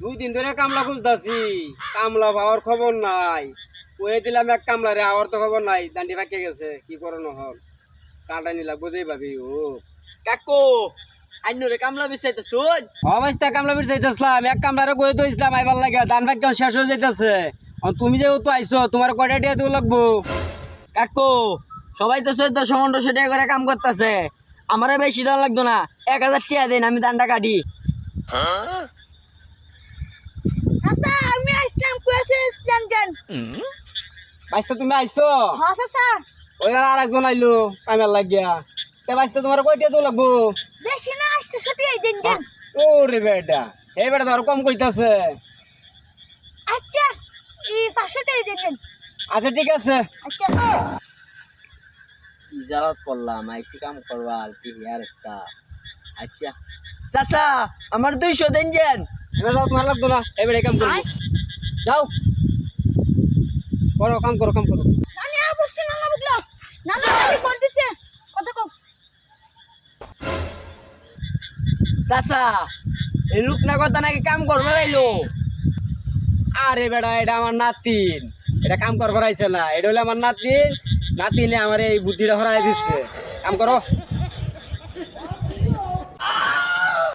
2 দিন ধরে কামলা খুঁজতাছি, কামলা পাওয়ার খবর নাই। কয়ে দিলাম এক কামলা রে, আওয়ার তো খবর নাই। দান্ডি ফাঁকে গেছে, কি করনো হল? কাটা নিলা বুঝেই ভাবি ও কাকু আইনরে কামলা বিচাইতে শুন অবস্থা কামলা বের চাইতেছিলাম, এক কামলারে কয়ে তো ইসলাম আইবার লাগে, দান ভাগ্য শেষ হয়ে যাইতেছে। তুমি যেহেতু আইছো, তোমার কয়টা টিয়া দেওয়া লাগবো? কাকু সবাই তো 1400 টাকা করে কাম করতেছে, আমারে বেশি দাম লাগতো না, 1000 টাকা দেন আমি দানটা কাটি। চাচা আমি আসলাম কুয়েছে ইসলাম জান। বাইস্তা তুমি আইছো? হ্যাঁ চাচা। ওই আর একজন আইলো কামের লাগিয়া। তে বাইস্তা তোমার কয়টা দেওয়া লাগবো? বেশি না 800 টাকা দেন দেন। ওরে বেটা, এই বেটা তো আর কম কইতাছে। আচ্ছা এই 500 টাকা দেন দেন। আচ্ছা ঠিক আছে। আচ্ছা কি জালাত করলাম, আইসি কাম করবা আর কি ইয়ার একটা। আচ্ছা চাচা আমার 200 দেন যেন। এবার যাও, তোমার লাগতো না, এবারে কাম করবো। যাও করো, কাম করো, কাম করো। নানি আর বলছি না না বুঝলো না না আমি কল দিছে কত কম। চাচা এই লোক না কথা নাকি কাম করবে রাইলো। আরে বেটা, এটা আমার নাতিন, এটা কাম করবার আইছে না। এটা হলো আমার নাতিন, নাতিনে আমার এই বুদ্ধিটা হরাই দিচ্ছে। কাম করো।